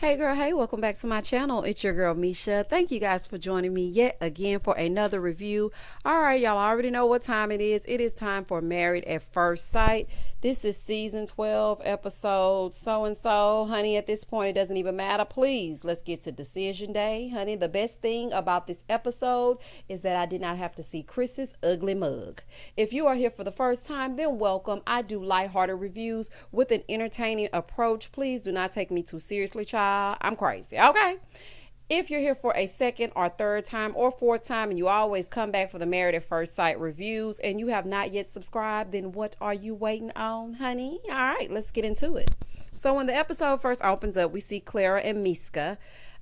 Hey girl, hey, welcome back to my channel. It's your girl Misha. Thank you guys for joining me yet again for another review. All right, y'all already know what time it is. It is time for Married at First Sight. This is season 12, episode so-and-so. Honey, at this point, it doesn't even matter. Please, let's get to decision day. Honey, the best thing about this episode is that I did not have to see Chris's ugly mug. If you are here for the first time, then welcome. I do lighthearted reviews with an entertaining approach. Please do not take me too seriously, child. I'm crazy. Okay. If you're here for a second or third time or fourth time and you always come back for the Married at First Sight reviews and you have not yet subscribed, then what are you waiting on, honey? All right, let's get into it. So when the episode first opens up, we see Clara and Miska.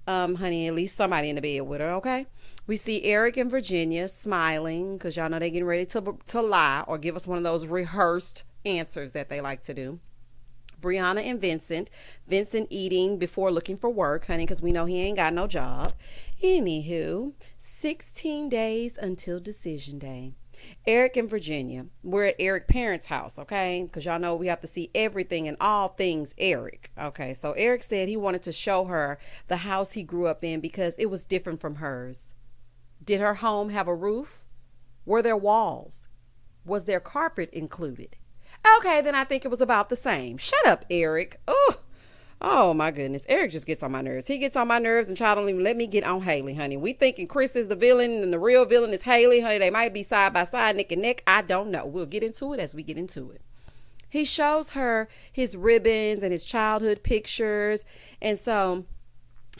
Honey, at least somebody in the bed with her, okay? We see Eric and Virginia smiling because y'all know they're getting ready to lie or give us one of those rehearsed answers that they like to do. Brianna and Vincent eating before looking for work, honey, because we know he ain't got no job. Anywho, 16 days until decision day. Eric and Virginia, we're at Eric's parents' house, okay, because y'all know we have to see everything and all things Eric. Okay, so Eric said he wanted to show her the house he grew up in because it was different from hers. Did her home have a roof? Were there walls? Was there carpet included? Okay, then I think it was about the same. Shut up, Eric. Oh my goodness. Eric just gets on my nerves. He gets on my nerves and child don't even let me get on Hayley, honey. We thinking Chris is the villain and the real villain is Hayley, honey. They might be side by side, neck and neck. I don't know. We'll get into it as we get into it. He shows her his ribbons and his childhood pictures. And so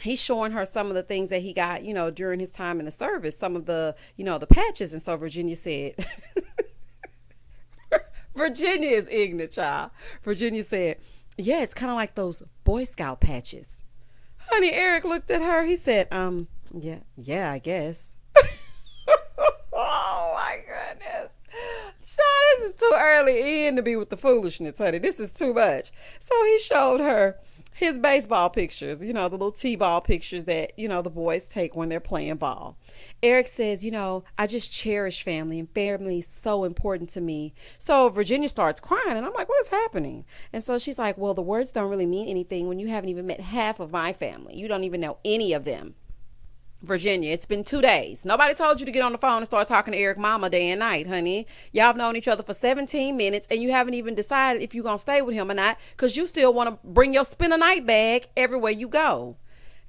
he's showing her some of the things that he got, during his time in the service, some of the, the patches. And so Virginia said... Virginia is ignorant, child. Virginia said, yeah, it's kind of like those Boy Scout patches. Honey, Eric looked at her. He said, yeah, I guess. Oh, my goodness. Child, this is too early in to be with the foolishness, honey. This is too much. So he showed her his baseball pictures, the little T-ball pictures that, the boys take when they're playing ball. Eric says, I just cherish family and family is so important to me. So Virginia starts crying and I'm like, what is happening? And so she's like, well, the words don't really mean anything when you haven't even met half of my family. You don't even know any of them. Virginia, it's been 2 days. Nobody told you to get on the phone and start talking to Eric mama day and night, honey. Y'all have known each other for 17 minutes and you haven't even decided if you're going to stay with him or not because you still want to bring your spend a night bag everywhere you go.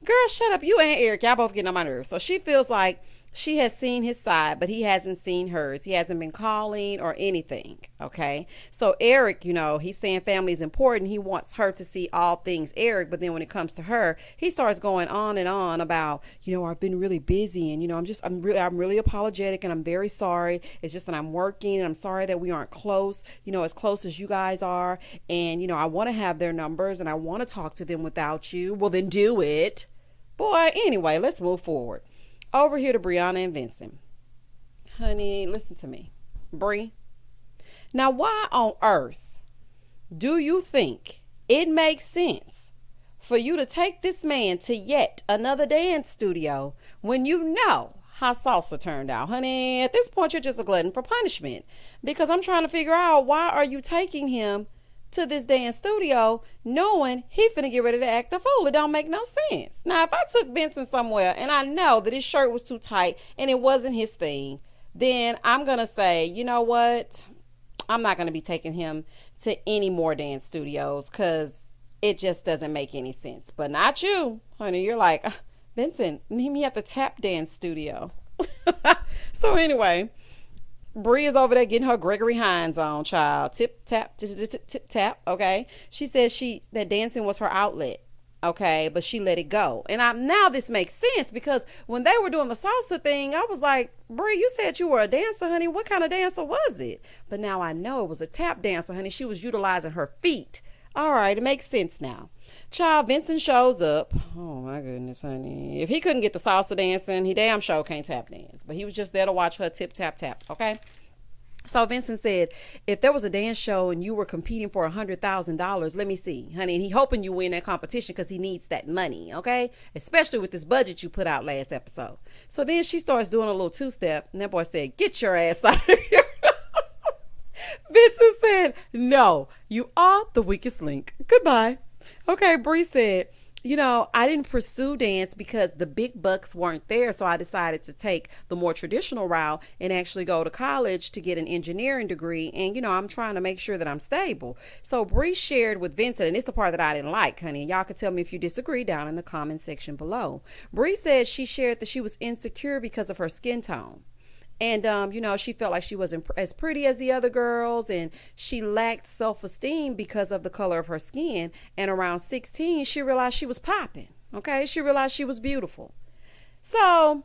Girl, shut up. You and Eric, y'all both getting on my nerves. So she feels like she has seen his side, but he hasn't seen hers. He hasn't been calling or anything, okay? So Eric, he's saying family is important. He wants her to see all things Eric, but then when it comes to her, he starts going on and on about, I've been really busy and, I'm really apologetic and I'm very sorry. It's just that I'm working and I'm sorry that we aren't close, as close as you guys are. And, I want to have their numbers and I want to talk to them without you. Well, then do it. Boy, anyway, let's move forward. Over here to Brianna and Vincent. Honey, listen to me. Bri. Now, why on earth do you think it makes sense for you to take this man to yet another dance studio when you know how salsa turned out? Honey, at this point, you're just a glutton for punishment. Because I'm trying to figure out why are you taking him to this dance studio knowing he finna get ready to act a fool. It don't make no sense. Now, if I took Vincent somewhere and I know that his shirt was too tight and it wasn't his thing, then I'm gonna say, you know what? I'm not gonna be taking him to any more dance studios because it just doesn't make any sense. But not you, honey. You're like, Vincent, meet me at the tap dance studio. So anyway, Bree is over there getting her Gregory Hines on, child. Tip, tap, tip, tap, okay? She says that dancing was her outlet, okay? But she let it go. And now this makes sense because when they were doing the salsa thing, I was like, Bree, you said you were a dancer, honey. What kind of dancer was it? But now I know it was a tap dancer, honey. She was utilizing her feet. All right, it makes sense now. Child, Vincent shows up. Oh, my goodness, honey. If he couldn't get the salsa dancing, he damn sure can't tap dance. But he was just there to watch her tip, tap, tap, okay? So Vincent said, if there was a dance show and you were competing for $100,000, let me see, honey. And he hoping you win that competition because he needs that money, okay? Especially with this budget you put out last episode. So then she starts doing a little two-step. And that boy said, get your ass out of here. Vincent said, no, you are the weakest link. Goodbye. Okay, Bree said, I didn't pursue dance because the big bucks weren't there. So I decided to take the more traditional route and actually go to college to get an engineering degree. And, I'm trying to make sure that I'm stable. So Bree shared with Vincent, and it's the part that I didn't like, honey. Y'all can tell me if you disagree down in the comment section below. Bree said she shared that she was insecure because of her skin tone. And, she felt like she wasn't as pretty as the other girls, and she lacked self-esteem because of the color of her skin. And around 16, she realized she was popping. Okay. She realized she was beautiful. So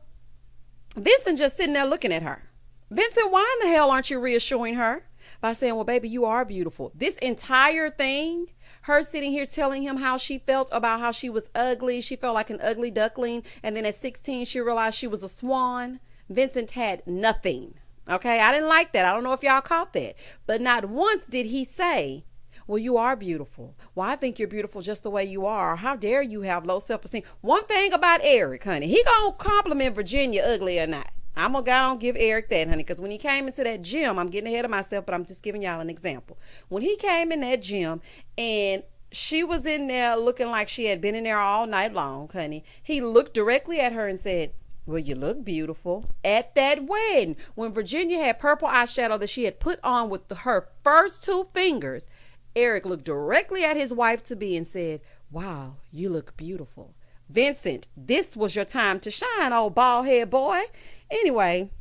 Vincent just sitting there looking at her. Vincent, why in the hell aren't you reassuring her by saying, well, baby, you are beautiful? This entire thing, her sitting here telling him how she felt about how she was ugly. She felt like an ugly duckling. And then at 16, she realized she was a swan. Vincent had nothing. Okay. I didn't like that. I don't know if y'all caught that, but not once did he say, well, you are beautiful. Well, I think you're beautiful just the way you are. How dare you have low self-esteem? One thing about Eric, honey, he gonna compliment Virginia ugly or not. I'm gonna go and give Eric that, honey, because when he came into that gym, I'm getting ahead of myself, but I'm just giving y'all an example. When he came in that gym and she was in there looking like she had been in there all night long, honey, he looked directly at her and said, well, you look beautiful. At that wedding, when Virginia had purple eyeshadow that she had put on with her first two fingers, Eric looked directly at his wife-to-be and said, wow, you look beautiful. Vincent, this was your time to shine, old bald head boy. Anyway,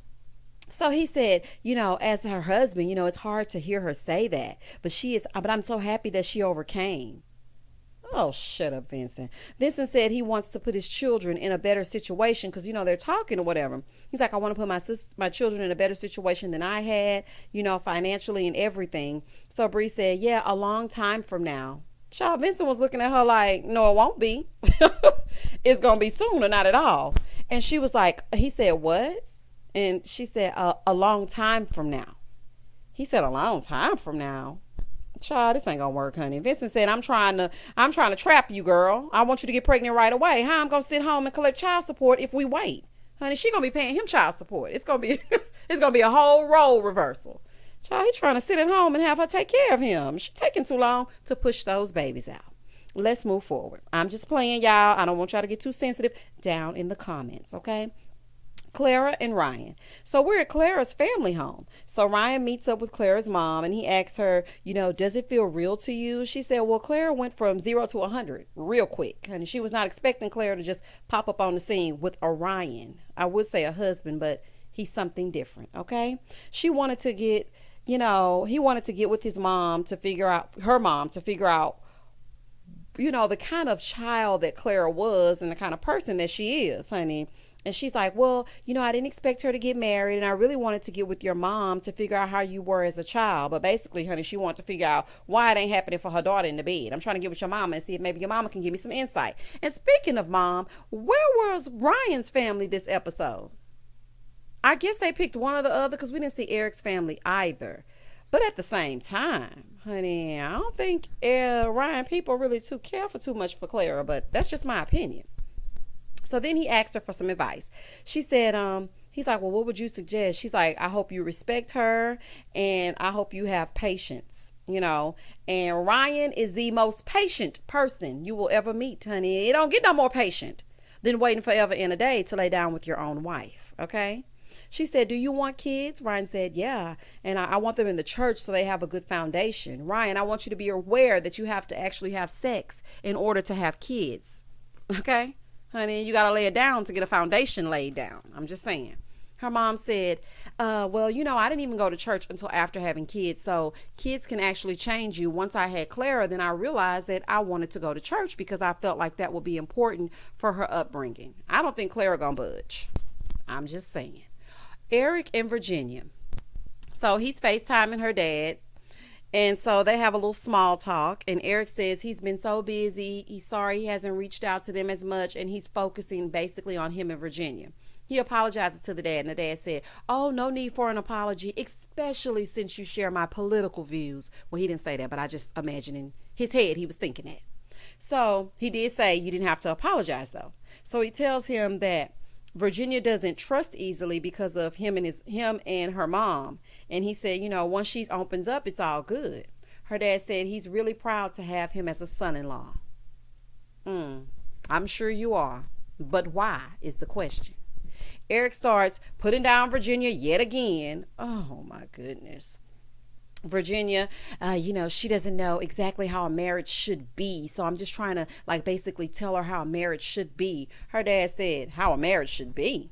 so he said, as her husband, it's hard to hear her say that, but I'm so happy that she overcame. Oh, shut up, Vincent. Vincent said he wants to put his children in a better situation because, they're talking or whatever. He's like, I want to put my children in a better situation than I had, financially and everything. So Bree said, yeah, a long time from now. Child, Vincent was looking at her like, no, it won't be. It's going to be soon or not at all. And she was like, he said, what? And she said, a long time from now. He said, a long time from now. Child, this ain't gonna work, honey. Vincent said, I'm trying to trap you, girl. I want you to get pregnant right away. How I'm gonna sit home and collect child support if we wait? Honey, she gonna be paying him child support. It's gonna be a whole role reversal. Child, he trying to sit at home and have her take care of him. She taking too long to push those babies out. Let's move forward. I'm just playing, y'all. I don't want y'all to get too sensitive down in the comments, okay? Clara and Ryan. So we're at Clara's family home. So Ryan meets up with Clara's mom and he asks her, does it feel real to you? She said, well, Clara went from 0 to 100 real quick. And she was not expecting Clara to just pop up on the scene with a Ryan. I would say a husband, but he's something different. Okay. She wanted to get, he wanted to get with his mom to figure out, the kind of child that Clara was and the kind of person that she is, honey. And she's like, well, I didn't expect her to get married. And I really wanted to get with your mom to figure out how you were as a child. But basically, honey, she wanted to figure out why it ain't happening for her daughter in the bed. I'm trying to get with your mama and see if maybe your mama can give me some insight. And speaking of mom, where was Ryan's family this episode? I guess they picked one or the other because we didn't see Eric's family either. But at the same time, honey, I don't think Ryan people really too care for too much for Clara. But that's just my opinion. So then he asked her for some advice. She said, he's like, well, what would you suggest? She's like, I hope you respect her and I hope you have patience, and Ryan is the most patient person you will ever meet, honey. It don't get no more patient than waiting forever and a day to lay down with your own wife. Okay. She said, do you want kids? Ryan said, yeah. And I want them in the church so they have a good foundation. Ryan, I want you to be aware that you have to actually have sex in order to have kids. Okay. Honey, you got to lay it down to get a foundation laid down. I'm just saying. Her mom said, well, I didn't even go to church until after having kids. So kids can actually change you. Once I had Clara, then I realized that I wanted to go to church because I felt like that would be important for her upbringing. I don't think Clara gonna budge. I'm just saying. Eric and Virginia. So he's FaceTiming her dad. And so they have a little small talk, and Eric says he's been so busy. He's sorry he hasn't reached out to them as much, and he's focusing basically on him and Virginia. He apologizes to the dad, and the dad said, oh, no need for an apology, especially since you share my political views. Well, he didn't say that, but I just imagine in his head he was thinking that. So he did say you didn't have to apologize, though. So he tells him that Virginia doesn't trust easily because of him and her mom. And he said, once she opens up, it's all good. Her dad said he's really proud to have him as a son-in-law. I'm sure you are. But why is the question. Eric starts putting down Virginia yet again. Oh my goodness. Virginia, she doesn't know exactly how a marriage should be. So I'm just trying to basically tell her how a marriage should be. Her dad said, how a marriage should be.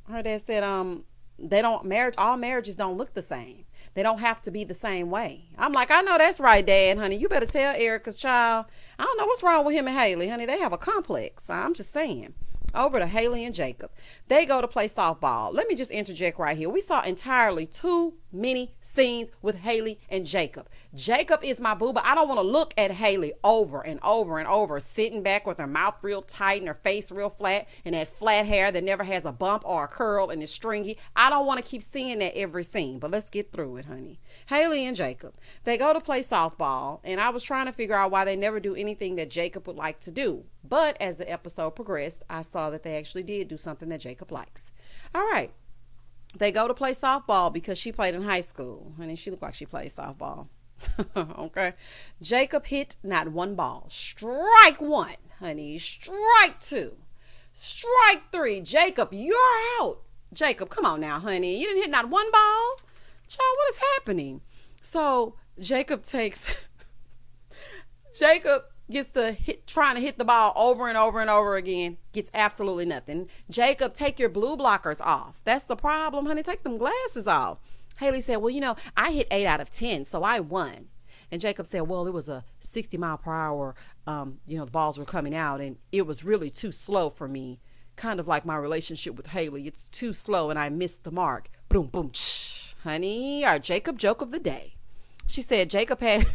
Her dad said, all marriages don't look the same. They don't have to be the same way. I'm like, I know that's right, Dad, honey. You better tell Erica's child. I don't know what's wrong with him and Hailey, honey. They have a complex. I'm just saying. Over to Hailey and Jacob. They go to play softball. Let me just interject right here. We saw entirely too many scenes with Hailey and Jacob. Jacob is my boo, but I don't want to look at Hailey over and over and over, sitting back with her mouth real tight and her face real flat and that flat hair that never has a bump or a curl and is stringy. I don't want to keep seeing that every scene, but let's get through it, honey. Hailey and Jacob. They go to play softball, and I was trying to figure out why they never do anything that Jacob would like to do. But as the episode progressed, I saw that they actually did do something that Jacob likes. All right. They go to play softball because she played in high school. Honey, she looked like she played softball. Okay. Jacob hit not one ball. Strike one, honey. Strike two. Strike three. Jacob, you're out. Jacob, come on now, honey. You didn't hit not one ball? Child, what is happening? So Jacob gets to trying to hit the ball over and over and over again, gets absolutely nothing. Jacob, take your blue blockers off. That's the problem, honey. Take them glasses off. Hailey said, well, I hit 8 out of 10, so I won. And Jacob said, well, it was a 60 mile per hour. The balls were coming out and it was really too slow for me. Kind of like my relationship with Hailey. It's too slow and I missed the mark. Boom, boom, honey, our Jacob joke of the day. She said Jacob had...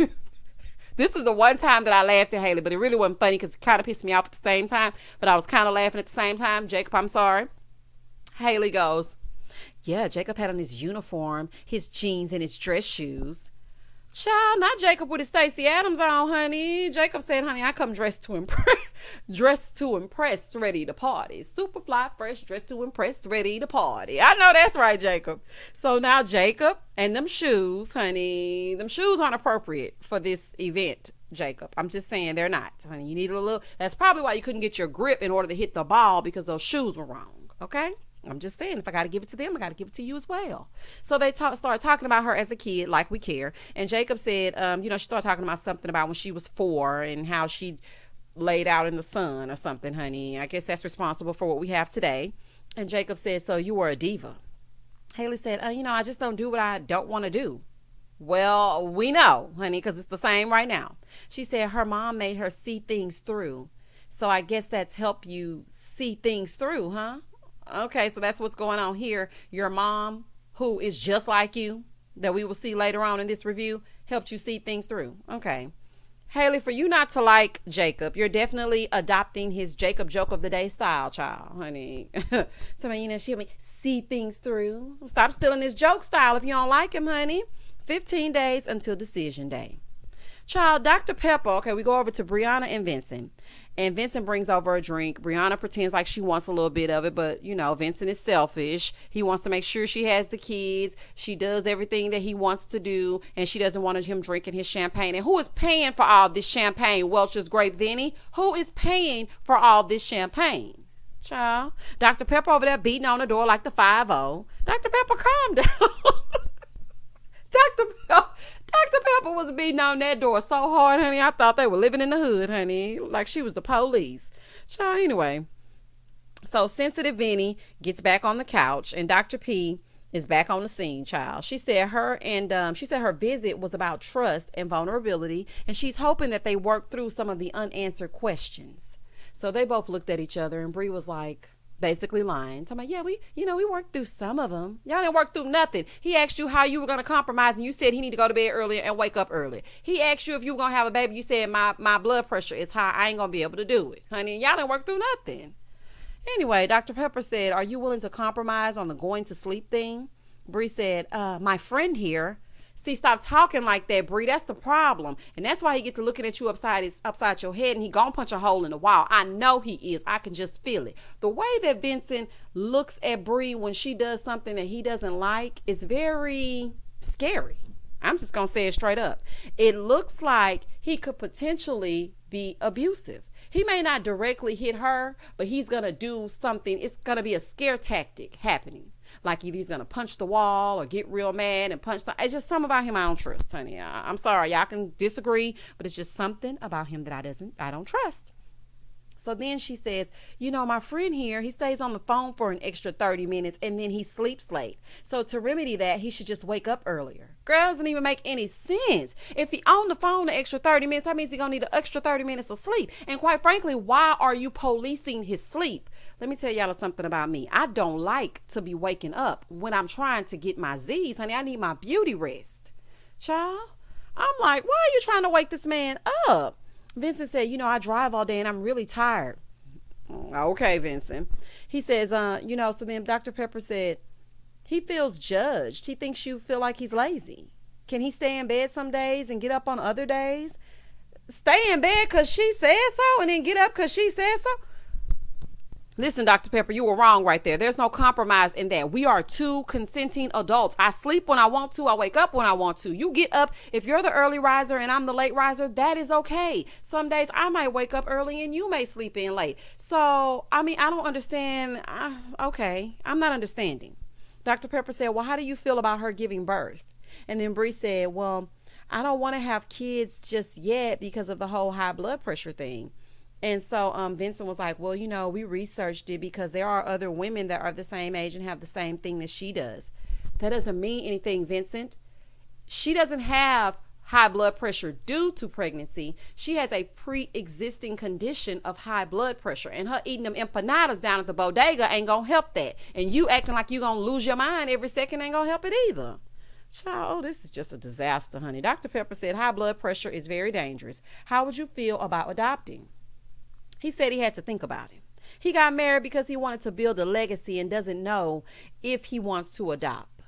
This is the one time that I laughed at Hailey, but it really wasn't funny because it kind of pissed me off at the same time. But I was kind of laughing at the same time. Jacob, I'm sorry. Hailey goes, yeah, Jacob had on his uniform, his jeans, and his dress shoes. Child, not Jacob with his Stacey Adams on, honey. Jacob said, honey, I come dressed to impress, ready to party. Super fly, fresh, dressed to impress, ready to party. I know that's right, Jacob. So now Jacob and them shoes, honey, them shoes aren't appropriate for this event, Jacob. I'm just saying they're not, honey. You need a little, that's probably why you couldn't get your grip in order to hit the ball because those shoes were wrong, okay? I'm just saying, if I got to give it to them, I got to give it to you as well. So they started talking about her as a kid, like we care. And Jacob said, she started talking about something about when she was 4 and how she laid out in the sun or something, honey. I guess that's responsible for what we have today. And Jacob said, so you were a diva. Hailey said, I just don't do what I don't want to do. Well, we know, honey, because it's the same right now. She said her mom made her see things through. So I guess that's helped you see things through, huh? Okay, so that's what's going on here. Your mom, who is just like you, that we will see later on in this review, helped you see things through. Okay. Hailey, for you not to like Jacob, you're definitely adopting his Jacob joke of the day style, child, honey. So, she helped me see things through. Stop stealing his joke style if you don't like him, honey. 15 days until decision day. Child, Dr. Pepper, okay, we go over to Brianna and Vincent. And Vincent brings over a drink. Brianna pretends like she wants a little bit of it, but, Vincent is selfish. He wants to make sure she has the kids. She does everything that he wants to do, and she doesn't want him drinking his champagne. And who is paying for all this champagne? Welch's Grape Vinny? Who is paying for all this champagne? Child, Dr. Pepper over there beating on the door like the 5-0. Dr. Pepper, calm down. Dr. Pepper was beating on that door so hard, honey. I thought they were living in the hood, honey. Like she was the police. So anyway, so sensitive Vinny gets back on the couch and Dr. P is back on the scene, child. She said her visit was about trust and vulnerability, and she's hoping that they work through some of the unanswered questions. So they both looked at each other and Bree was like, basically lying. So I'm like, yeah, we worked through some of them. Y'all didn't work through nothing. He asked you how you were going to compromise and you said he need to go to bed earlier and wake up early. He asked you if you were going to have a baby. You said my blood pressure is high. I ain't going to be able to do it. Honey, y'all didn't work through nothing. Anyway, Dr. Pepper said, are you willing to compromise on the going to sleep thing? Bree said, my friend here. See, stop talking like that, Bree. That's the problem. And that's why he gets to looking at you upside your head and he gonna punch a hole in the wall. I know he is. I can just feel it. The way that Vincent looks at Bree when she does something that he doesn't like is very scary. I'm just gonna say it straight up. It looks like he could potentially be abusive. He may not directly hit her, but he's going to do something. It's going to be a scare tactic happening. Like if he's going to punch the wall or get real mad and punch. It's just something about him I don't trust, honey. I'm sorry. Y'all can disagree, but it's just something about him that I don't trust. So then she says, my friend here, he stays on the phone for an extra 30 minutes and then he sleeps late. So to remedy that, he should just wake up earlier. Girl, doesn't even make any sense. If he on the phone the extra 30 minutes, that means he's going to need an extra 30 minutes of sleep. And quite frankly, why are you policing his sleep? Let me tell y'all something about me. I don't like to be waking up when I'm trying to get my Z's, honey. I need my beauty rest. Child, I'm like, why are you trying to wake this man up? Vincent said, I drive all day and I'm really tired. Okay, Vincent. He says, so then Dr. Pepper said, he feels judged. He thinks you feel like he's lazy. Can he stay in bed some days and get up on other days? Stay in bed because she said so and then get up because she said so? Listen, Dr. Pepper, you were wrong right there. There's no compromise in that. We are two consenting adults. I sleep when I want to. I wake up when I want to. You get up. If you're the early riser and I'm the late riser, that is okay. Some days I might wake up early and you may sleep in late. So, I don't understand. Okay, I'm not understanding. Dr. Pepper said, well, how do you feel about her giving birth? And then Bree said, well, I don't want to have kids just yet because of the whole high blood pressure thing. And so Vincent was like, well, we researched it because there are other women that are the same age and have the same thing that she does. That doesn't mean anything, Vincent. She doesn't have high blood pressure due to pregnancy. She has a pre-existing condition of high blood pressure. And her eating them empanadas down at the bodega ain't going to help that. And you acting like you're going to lose your mind every second ain't going to help it either. Child, this is just a disaster, honey. Dr. Pepper said high blood pressure is very dangerous. How would you feel about adopting? He said he had to think about it. He got married because he wanted to build a legacy and doesn't know if he wants to adopt.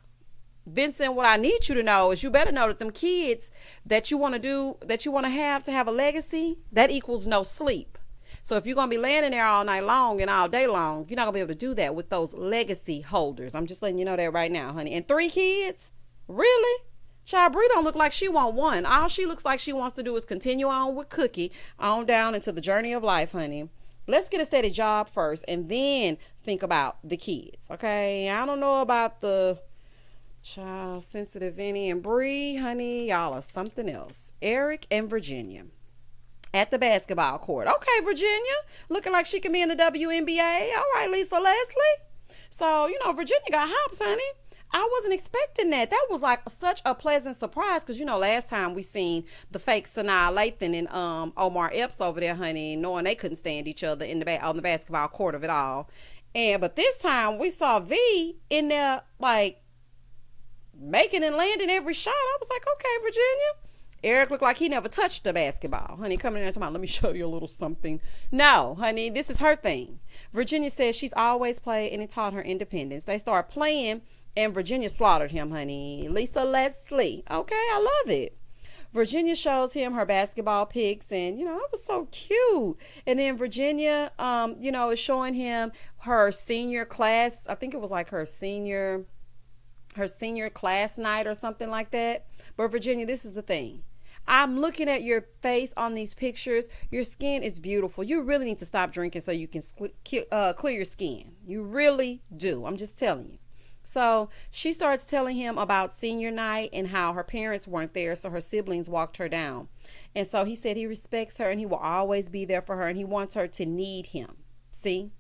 Vincent, what I need you to know is you better know that them kids that you want to have a legacy, that equals no sleep. So if you're going to be laying in there all night long and all day long, you're not going to be able to do that with those legacy holders. I'm just letting you know that right now, honey. And 3 kids? Really? Child, Bree don't look like she want one. All she looks like she wants to do is continue on with Cookie on down into the journey of life, honey. Let's get a steady job first and then think about the kids, okay? I don't know about the child sensitive Vinny and Bree, honey. Y'all are something else. Eric and Virginia at the basketball court. Okay, Virginia, looking like she can be in the WNBA. All right, Lisa Leslie. So, Virginia got hops, honey. I wasn't expecting that. That was like such a pleasant surprise because, last time we seen the fake Sanaa Lathan and Omar Epps over there, honey, knowing they couldn't stand each other on the basketball court of it all. But this time we saw V in there like making and landing every shot. I was like, okay, Virginia. Eric looked like he never touched the basketball. Honey, coming in there talking about, let me show you a little something. No, honey, this is her thing. Virginia says she's always played and it taught her independence. They started playing and Virginia slaughtered him, honey. Lisa Leslie. Okay, I love it. Virginia shows him her basketball pics and, it was so cute. And then Virginia, is showing him her senior class. I think it was like her senior class night or something like that. But Virginia, this is the thing. I'm looking at your face on these pictures. Your skin is beautiful. You really need to stop drinking so you can clear your skin. You really do. I'm just telling you. So she starts telling him about senior night and how her parents weren't there, so her siblings walked her down. And so he said he respects her and he will always be there for her and he wants her to need him. See?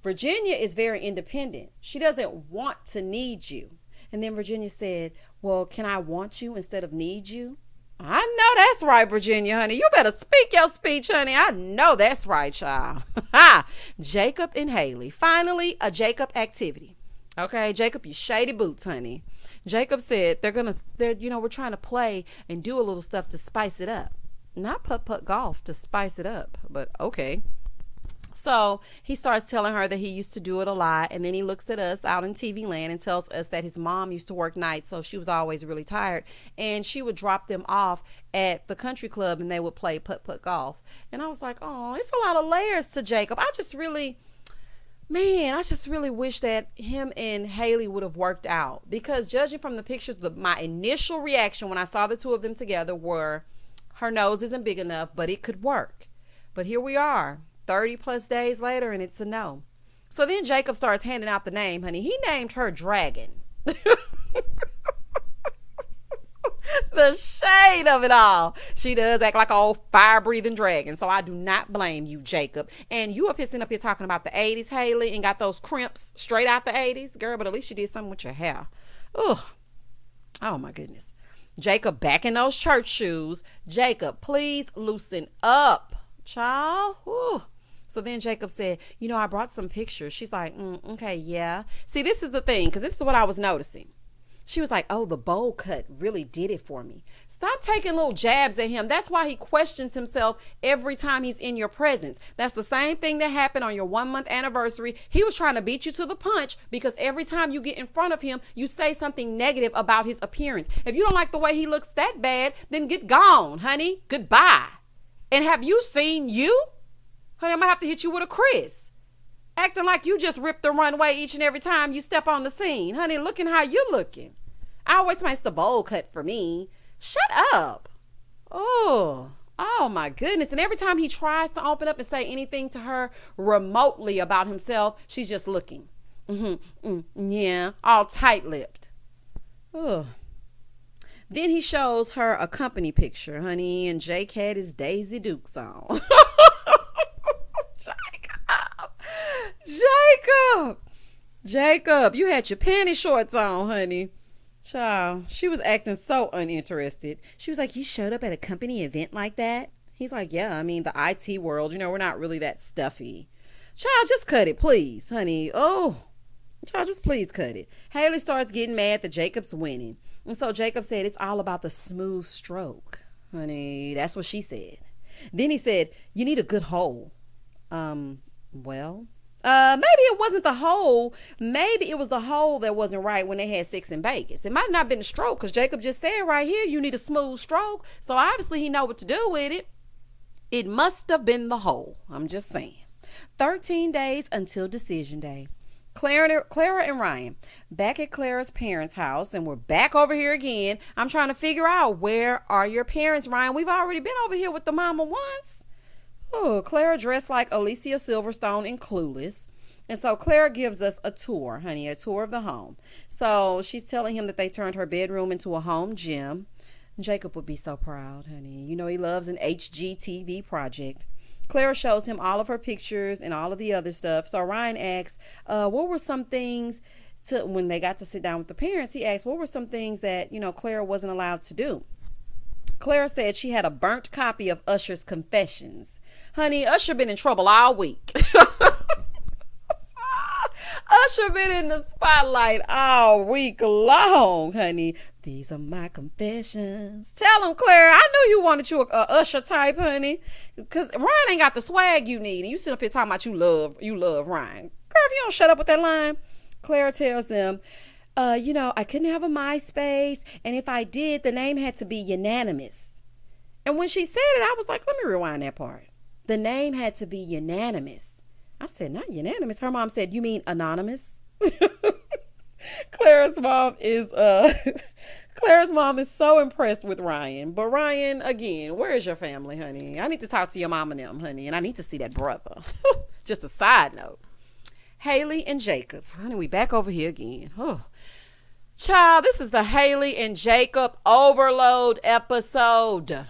Virginia is very independent. She doesn't want to need you. And then Virginia said, well, can I want you instead of need you? I know that's right, Virginia, honey. You better speak your speech, honey. I know that's right, child. Jacob and Hayley. Finally, a Jacob activity. Okay, Jacob, you shady boots, honey. Jacob said we're trying to play and do a little stuff to spice it up. Not putt-putt golf to spice it up, but okay. So he starts telling her that he used to do it a lot. And then he looks at us out in TV land and tells us that his mom used to work nights. So she was always really tired. And she would drop them off at the country club and they would play putt-putt golf. And I was like, oh, it's a lot of layers to Jacob. I just really wish that him and Hayley would have worked out. Because judging from the pictures, my initial reaction when I saw the two of them together were, her nose isn't big enough, but it could work. But here we are, 30 plus days later, and it's a no. So then Jacob starts handing out the name, honey. He named her Dragon. The shade of it all. She does act like an old fire-breathing dragon. So I do not blame you, Jacob. And you up here sitting up here talking about the 80s, Hayley, and got those crimps straight out the 80s. Girl, but at least you did something with your hair. Ugh. Oh, my goodness. Jacob back in those church shoes. Jacob, please loosen up. Child. Ooh. So then Jacob said, I brought some pictures. She's like, okay, yeah. See, this is the thing, because this is what I was noticing. She was like, oh, the bowl cut really did it for me. Stop taking little jabs at him. That's why he questions himself every time he's in your presence. That's the same thing that happened on your 1-month anniversary. He was trying to beat you to the punch because every time you get in front of him, you say something negative about his appearance. If you don't like the way he looks that bad, then get gone, honey. Goodbye. And have you seen you? Honey, I'm going to have to hit you with a Chris. Acting like you just ripped the runway each and every time you step on the scene. Honey, looking how you looking. I always makes the bowl cut for me. Shut up. Oh my goodness. And every time he tries to open up and say anything to her remotely about himself, she's just looking. Yeah, all tight-lipped. Oh. Then he shows her a company picture, honey, and Jake had his Daisy Dukes on. Jacob, you had your panty shorts on, honey. Child, she was acting so uninterested. She was like, you showed up at a company event like that? He's like, yeah, I mean, the IT world, we're not really that stuffy. Child, just cut it, please, honey. Oh, child, just please cut it. Hayley starts getting mad that Jacob's winning. And so Jacob said, it's all about the smooth stroke. Honey, that's what she said. Then he said, you need a good hole. Maybe it wasn't the hole. Maybe it was the hole that wasn't right when they had sex in Vegas. It might not have been a stroke because Jacob just said right here, you need a smooth stroke. So obviously he know what to do with it. It must have been the hole. I'm just saying. 13 days until decision day. Clara and Ryan back at Clara's parents' house, and we're back over here again. I'm trying to figure out, where are your parents, Ryan? We've already been over here with the mama once. Oh, Clara dressed like Alicia Silverstone in Clueless. And so Clara gives us a tour, honey, a tour of the home. So she's telling him that they turned her bedroom into a home gym. Jacob would be so proud, honey. He loves an HGTV project. Clara shows him all of her pictures and all of the other stuff. So Ryan asks, what were some things when they got to sit down with the parents, he asked, what were some things that, Clara wasn't allowed to do? Clara said she had a burnt copy of Usher's Confessions. Honey, Usher been in trouble all week. Usher been in the spotlight all week long, honey. These are my confessions. Tell him, Clara, I knew you wanted you a Usher type, honey. Because Ryan ain't got the swag you need. And you sit up here talking about you love Ryan. Girl, if you don't shut up with that line. Clara tells them, I couldn't have a MySpace, and if I did, the name had to be unanimous. And when she said it, I was like, let me rewind that part. The name had to be unanimous. I said, not unanimous. Her mom said, you mean anonymous? Clara's mom is so impressed with Ryan. But Ryan, again, where is your family, honey? I need to talk to your mom and them, honey, and I need to see that brother. Just a side note. Hailey and Jacob. Honey, we back over here again. Oh. Child, this is the Hailey and Jacob overload episode.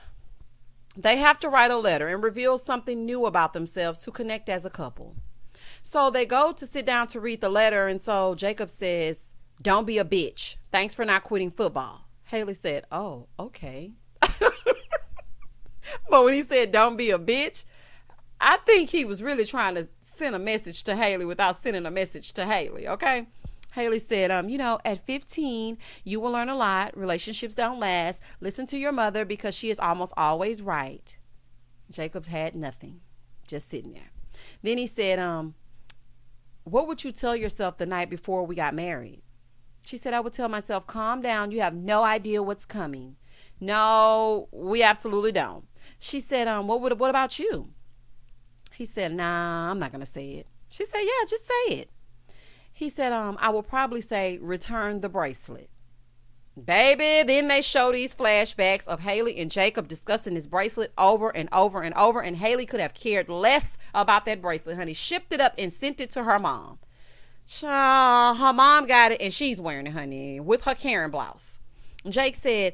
They have to write a letter and reveal something new about themselves to connect as a couple. So they go to sit down to read the letter, and so Jacob says, don't be a bitch. Thanks for not quitting football. Hailey said, oh, okay. But when he said, don't be a bitch, I think he was really trying to send a message to Hailey without sending a message to Hailey, okay? Hailey said, at 15, you will learn a lot. Relationships don't last. Listen to your mother because she is almost always right. Jacob had nothing, just sitting there. Then he said, what would you tell yourself the night before we got married? She said, I would tell myself, calm down. You have no idea what's coming. No, we absolutely don't. She said, what about you? He said, nah, I'm not going to say it. She said, yeah, just say it. He said, I will probably say, return the bracelet. Baby, then they show these flashbacks of Hailey and Jacob discussing this bracelet over and over and over, and Hailey could have cared less about that bracelet, honey. Shipped it up and sent it to her mom. Child, her mom got it and she's wearing it, honey, with her Karen blouse. Jake said,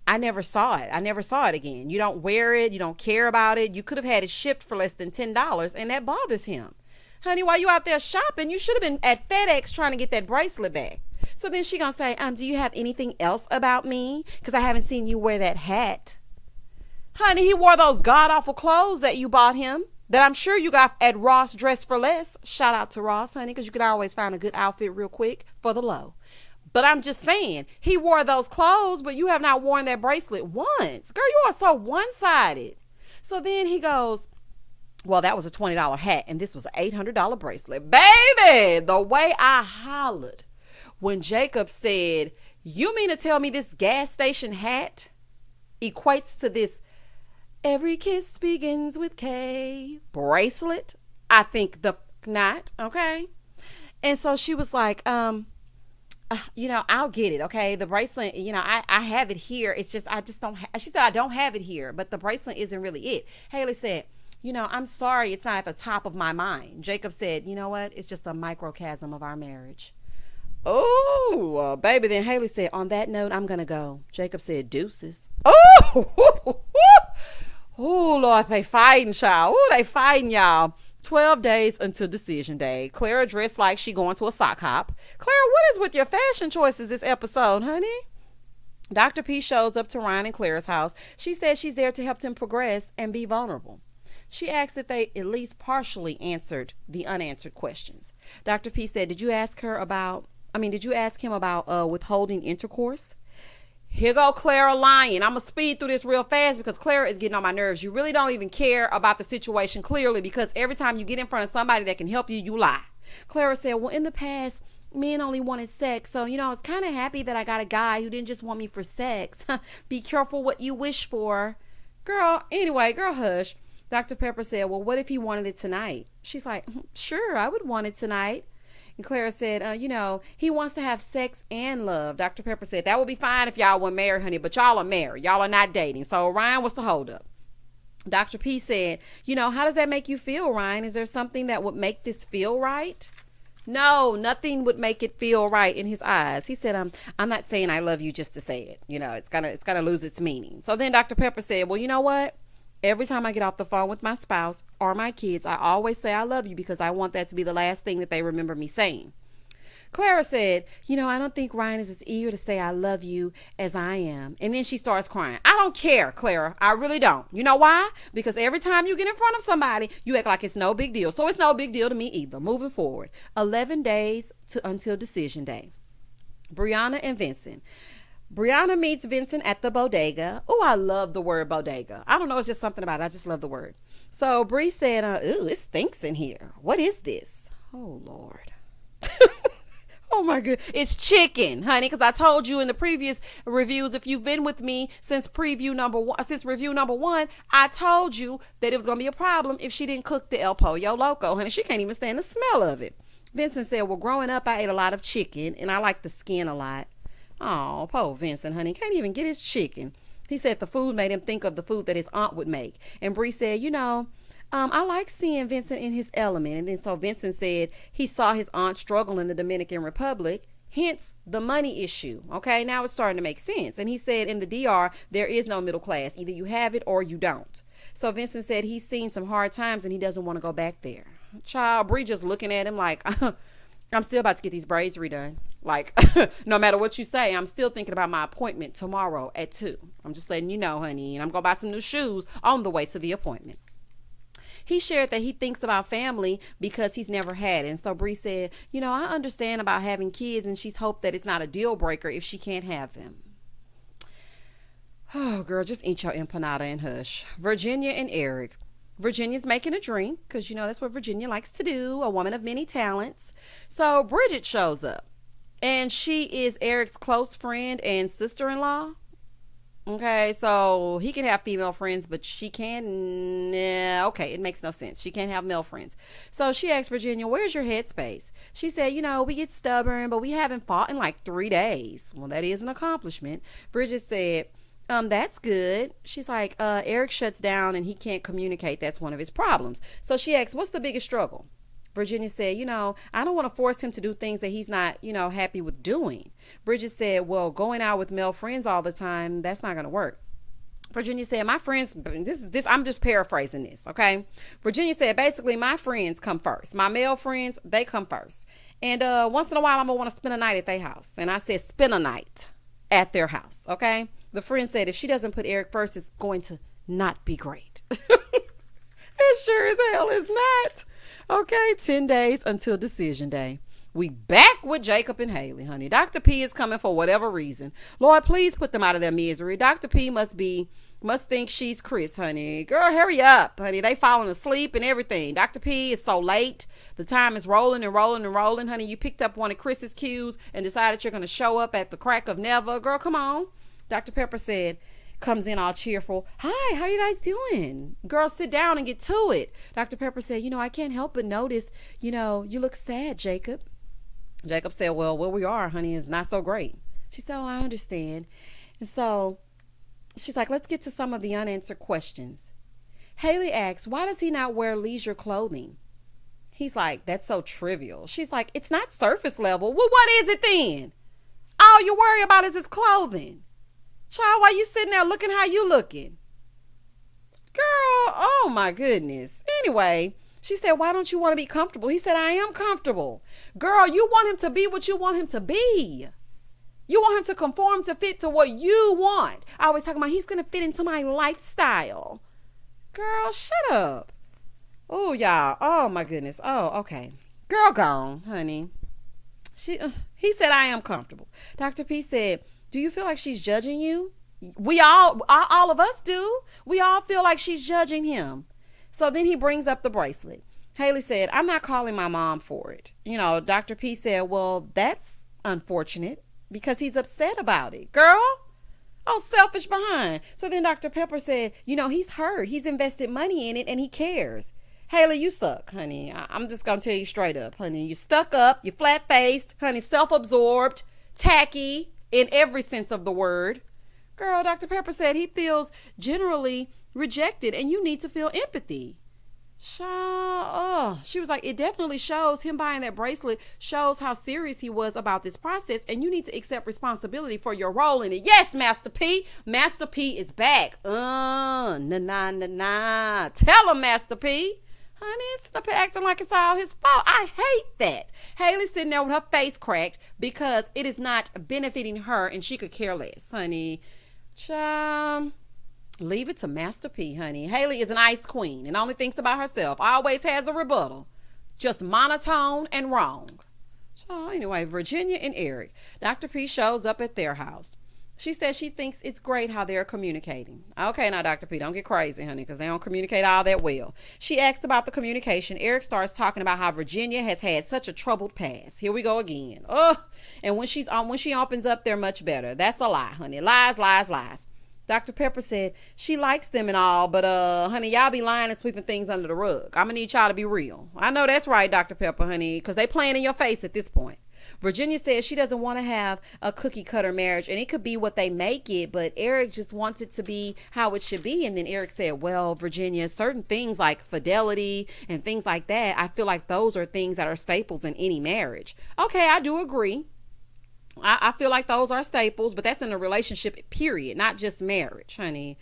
I never saw it. I never saw it again. You don't wear it. You don't care about it. You could have had it shipped for less than $10, and that bothers him. Honey, while you out there shopping, you should have been at FedEx trying to get that bracelet back. So then she gonna say, do you have anything else about me? Because I haven't seen you wear that hat. Honey, he wore those god-awful clothes that you bought him, that I'm sure you got at Ross Dress for Less. Shout out to Ross, honey, because you could always find a good outfit real quick for the low. But I'm just saying, he wore those clothes, but you have not worn that bracelet once. Girl, you are so one-sided. So then he goes, well, that was a $20 hat, and this was an $800 bracelet. Baby, the way I hollered when Jacob said, you mean to tell me this gas station hat equates to this every kiss begins with K bracelet? I think not, okay? And so she was like, I'll get it, okay? The bracelet, I have it here. It's just, I just don't, she said, I don't have it here, but the bracelet isn't really it. Hailey said, I'm sorry, it's not at the top of my mind. Jacob said, you know what? It's just a microcosm of our marriage. Oh, baby. Then Hailey said, on that note, I'm going to go. Jacob said, deuces. Oh, Lord, they fighting, child. Oh, they fighting, y'all. 12 days until decision day. Clara dressed like she going to a sock hop. Clara, what is with your fashion choices this episode, honey? Dr. P shows up to Ryan and Clara's house. She says she's there to help them progress and be vulnerable. She asked if they at least partially answered the unanswered questions. Dr. P said, did you ask him about withholding intercourse? Here go Clara lying. I'm going to speed through this real fast because Clara is getting on my nerves. You really don't even care about the situation clearly, because every time you get in front of somebody that can help you, you lie. Clara said, well, in the past, men only wanted sex. So, I was kind of happy that I got a guy who didn't just want me for sex. Be careful what you wish for. Girl, hush. Dr. Pepper said, well, what if he wanted it tonight? She's like, sure, I would want it tonight. And Clara said, he wants to have sex and love. Dr. Pepper said, that would be fine if y'all were married, honey, but y'all are married. Y'all are not dating. So Ryan was the holdup. Dr. P said, how does that make you feel, Ryan? Is there something that would make this feel right? No, nothing would make it feel right in his eyes. He said, I'm not saying I love you just to say it. It's gonna lose its meaning. So then Dr. Pepper said, well, you know what? Every time I get off the phone with my spouse or my kids, I always say I love you because I want that to be the last thing that they remember me saying. Clara said, I don't think Ryan is as eager to say I love you as I am. And then she starts crying. I don't care, Clara. I really don't. You know why? Because every time you get in front of somebody, you act like it's no big deal. So it's no big deal to me either. Moving forward. 11 days until decision day. Brianna and Vincent. Brianna meets Vincent at the bodega. Oh, I love the word bodega. I don't know. It's just something about it. I just love the word. So Bree said, ooh, it stinks in here. What is this? Oh, Lord. Oh, my God. It's chicken, honey, because I told you in the previous reviews, if you've been with me since review number one, I told you that it was going to be a problem if she didn't cook the El Pollo Loco, honey. She can't even stand the smell of it. Vincent said, well, growing up, I ate a lot of chicken, and I like the skin a lot. Oh, poor Vincent, honey. Can't even get his chicken. He said the food made him think of the food that his aunt would make. And Bree said, I like seeing Vincent in his element. And then so Vincent said he saw his aunt struggle in the Dominican Republic, hence the money issue. Okay, now it's starting to make sense. And he said in the DR, there is no middle class. Either you have it or you don't. So Vincent said he's seen some hard times and he doesn't want to go back there. Child, Bree just looking at him like, I'm still about to get these braids redone. Like, no matter what you say, I'm still thinking about my appointment tomorrow at 2. I'm just letting you know, honey. And I'm going to buy some new shoes on the way to the appointment. He shared that he thinks about family because he's never had it. And so Bree said, I understand about having kids, and she's hoped that it's not a deal breaker if she can't have them. Oh, girl, just eat your empanada and hush. Virginia and Eric. Virginia's making a drink because, that's what Virginia likes to do, a woman of many talents. So Bridget shows up, and she is Eric's close friend and sister-in-law. Okay, so he can have female friends, but she can. Nah, okay, it makes no sense. She can't have male friends. So she asked Virginia, "Where's your headspace?" She said, "We get stubborn, but we haven't fought in like 3 days." Well, that is an accomplishment. Bridget said, that's good. She's like, Eric shuts down and he can't communicate. That's one of his problems. So she asked, "What's the biggest struggle?" Virginia said, "I don't want to force him to do things that he's not, happy with doing." Bridget said, "Well, going out with male friends all the time, that's not going to work." Virginia said, "My friends, I'm just paraphrasing this, okay?" Virginia said, "Basically, my friends come first. My male friends, they come first. And once in a while, I'm going to want to spend a night at their house." And I said, spend a night at their house, okay? The friend said, "If she doesn't put Eric first, it's going to not be great." It sure as hell is not. Okay, 10 days until decision day. We back with Jacob and Hailey, honey. Dr. P is coming for whatever reason. Lord, please put them out of their misery. Dr. P must think she's Chris, honey. Girl, hurry up, honey. They falling asleep and everything. Dr. P is so late. The time is rolling and rolling and rolling, honey. You picked up one of Chris's cues and decided you're going to show up at the crack of never. Girl, come on. Dr. Pepper comes in all cheerful. "Hi, how you guys doing?" "Girl, sit down and get to it." Dr. Pepper said, "I can't help but notice, you look sad, Jacob." Jacob said, "Well, where we are, honey, is not so great." She said, "Oh, I understand." And so she's like, "Let's get to some of the unanswered questions." Hailey asks, "Why does he not wear leisure clothing?" He's like, "That's so trivial." She's like, "It's not surface level." "Well, what is it then? All you worry about is his clothing. Child, why you sitting there looking how you looking?" Girl, oh my goodness. Anyway, she said, "Why don't you want to be comfortable?" He said, "I am comfortable." Girl, you want him to be what you want him to be. You want him to conform to fit to what you want. I always talking about he's going to fit into my lifestyle. Girl, shut up. Oh, y'all. Oh, my goodness. Oh, okay. Girl, gone, honey. He said, "I am comfortable." Dr. P said, "Do you feel like she's judging you?" We all of us do. We all feel like she's judging him. So then he brings up the bracelet. Hailey said, "I'm not calling my mom for it." Dr. P said, "Well, that's unfortunate because he's upset about it." Girl, oh, selfish behind. So then Dr. Pepper said, "He's hurt. He's invested money in it and he cares." Hailey, you suck, honey. I'm just going to tell you straight up, honey. You stuck up, you flat-faced, honey, self-absorbed, tacky in every sense of the word. Girl, Dr. Pepper said he feels generally rejected and you need to feel empathy. She was like, "It definitely shows. Him buying that bracelet shows how serious he was about this process, and you need to accept responsibility for your role in it." Yes, Master P. Master P is back. Nah. Tell him, Master P. Honey, it's up here acting like it's all his fault. I hate that. Hailey's sitting there with her face cracked because it is not benefiting her and she could care less, honey. Leave it to Master P, honey. Hailey is an ice queen and only thinks about herself. Always has a rebuttal. Just monotone and wrong. So anyway, Virginia and Eric. Dr. P shows up at their house. She says she thinks it's great how they're communicating. Okay, now, Dr. P, don't get crazy, honey, because they don't communicate all that well. She asks about the communication. Eric starts talking about how Virginia has had such a troubled past. Here we go again. And when she opens up, they're much better. That's a lie, honey. Lies, lies, lies. Dr. Pepper said she likes them and all, but honey, y'all be lying and sweeping things under the rug. I'm gonna need y'all to be real. I know that's right, Dr. Pepper, honey, because they playing in your face at this point. Virginia says she doesn't want to have a cookie cutter marriage and it could be what they make it, but Eric just wants it to be how it should be. And then Eric said, "Well, Virginia, certain things like fidelity and things like that, I feel like those are things that are staples in any marriage." Okay, I do agree. I feel like those are staples, but that's in a relationship period, not just marriage, honey.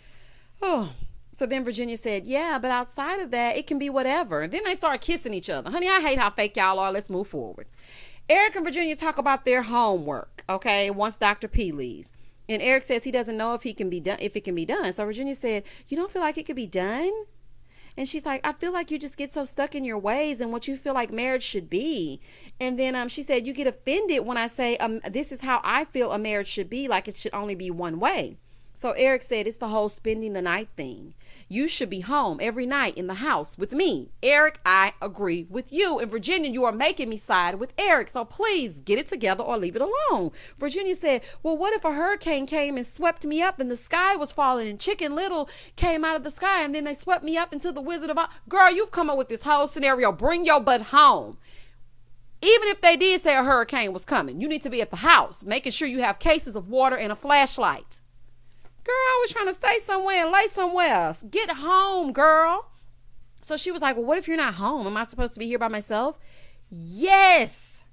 Oh. So then Virginia said, "Yeah, but outside of that, it can be whatever." And then they start kissing each other. Honey, I hate how fake y'all are. Let's move forward. Eric and Virginia talk about their homework, okay, once Dr. P leaves. And Eric says he doesn't know if it can be done. So Virginia said, "You don't feel like it could be done?" And she's like, "I feel like you just get so stuck in your ways and what you feel like marriage should be." And then she said, "You get offended when I say this is how I feel a marriage should be, like it should only be one way." So Eric said it's the whole spending the night thing. You should be home every night in the house with me. Eric, I agree with you. And Virginia, you are making me side with Eric. So please get it together or leave it alone. Virginia said, well, what if a hurricane came and swept me up and the sky was falling and Chicken Little came out of the sky and then they swept me up into the Wizard of Oz? Girl, you've come up with this whole scenario. Bring your butt home. Even if they did say a hurricane was coming, you need to be at the house, making sure you have cases of water and a flashlight. Girl, I was trying to stay somewhere and lay somewhere else. Get home, girl. So she was like, well, what if you're not home? Am I supposed to be here by myself? Yes.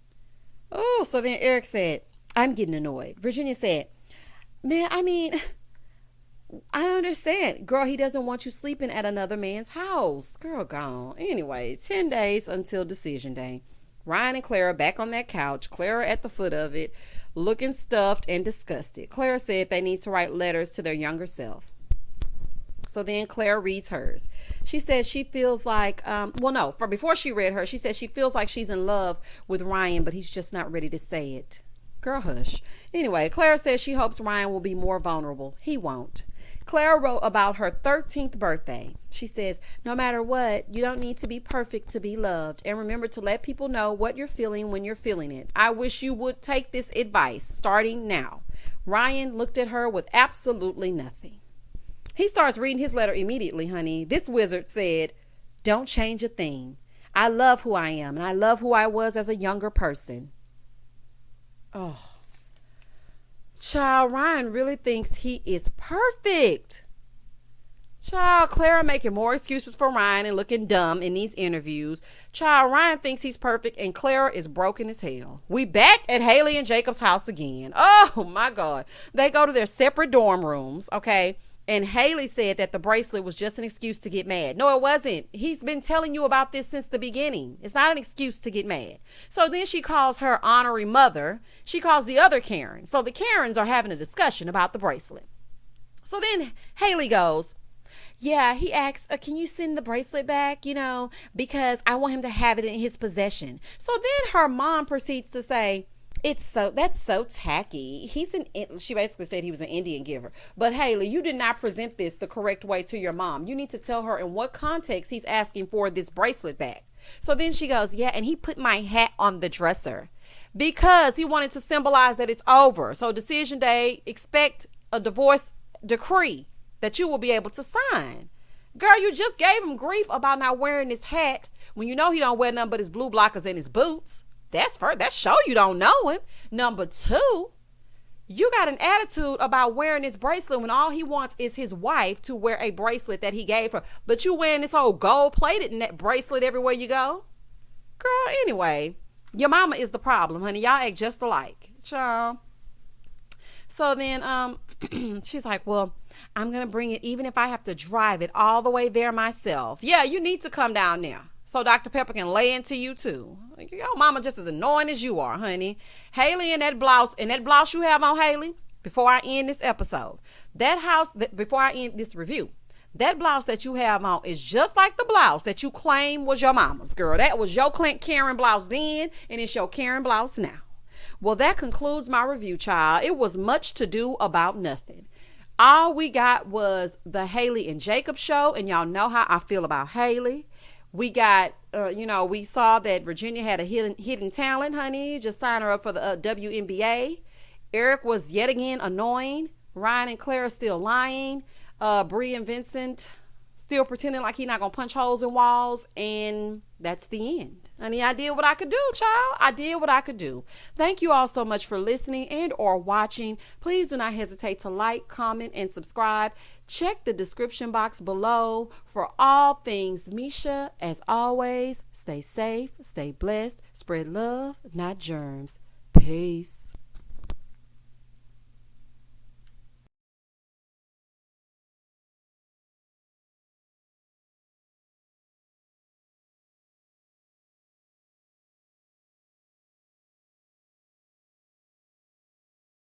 Oh, so then Eric said, I'm getting annoyed. Virginia said, man, I understand. Girl, he doesn't want you sleeping at another man's house. Girl, gone. Anyway, 10 days until decision day. Ryan and Clara back on that couch, Clara at the foot of it, looking stuffed and disgusted. Clara said they need to write letters to their younger self. So then Clara reads hers. She says she feels like, before she read her, she said she feels like she's in love with Ryan, but he's just not ready to say it. Girl, hush. Anyway, Clara says she hopes Ryan will be more vulnerable. He won't. Clara wrote about her 13th birthday. She says, no matter what, you don't need to be perfect to be loved. And remember to let people know what you're feeling when you're feeling it. I wish you would take this advice starting now. Ryan looked at her with absolutely nothing. He starts reading his letter immediately, honey. This wizard said, don't change a thing. I love who I am, and I love who I was as a younger person. Oh. Child, Ryan really thinks he is perfect. Child, Clara making more excuses for Ryan and looking dumb in these interviews. Child, Ryan thinks he's perfect and Clara is broken as hell. We back at Hailey and Jacob's house again. Oh my God. They go to their separate dorm rooms, okay? And Hailey said that the bracelet was just an excuse to get mad. No, it wasn't. He's been telling you about this since the beginning. It's not an excuse to get mad. So then she calls her honorary mother. She calls the other Karen. So the Karens are having a discussion about the bracelet. So then Hailey goes, yeah, he asks, can you send the bracelet back? Because I want him to have it in his possession. So then her mom proceeds to say, that's so tacky. She basically said he was an Indian giver. But Hailey, you did not present this the correct way to your mom. You need to tell her in what context he's asking for this bracelet back. So then she goes, yeah, and he put my hat on the dresser because he wanted to symbolize that it's over. So decision day, expect a divorce decree that you will be able to sign. Girl, you just gave him grief about not wearing his hat when you know he don't wear nothing but his blue blockers and his boots. That's first. That show you don't know him. Number two, you got an attitude about wearing this bracelet when all he wants is his wife to wear a bracelet that he gave her. But you wearing this old gold-plated bracelet everywhere you go. Girl, anyway, your mama is the problem, honey. Y'all act just alike. Child. So then she's like, well, I'm going to bring it even if I have to drive it all the way there myself. Yeah, you need to come down there so Dr. Pepper can lay into you too. Your mama just as annoying as you are, honey. Hailey and that blouse you have on, Hailey, before I end this episode, before I end this review, that blouse that you have on is just like the blouse that you claim was your mama's, girl. That was your Karen blouse then, and it's your Karen blouse now. Well, that concludes my review, child. It was much to do about nothing. All we got was the Hailey and Jacob show, and y'all know how I feel about Hailey. We got, we saw that Virginia had a hidden talent, honey. Just sign her up for the WNBA. Eric was yet again annoying. Ryan and Clara still lying. Bree and Vincent still pretending like he not going to punch holes in walls. And that's the end. Honey, I did what I could do, child. I did what I could do. Thank you all so much for listening and or watching. Please do not hesitate to like, comment, and subscribe. Check the description box below for all things Misha. As always, stay safe, stay blessed, spread love, not germs. Peace.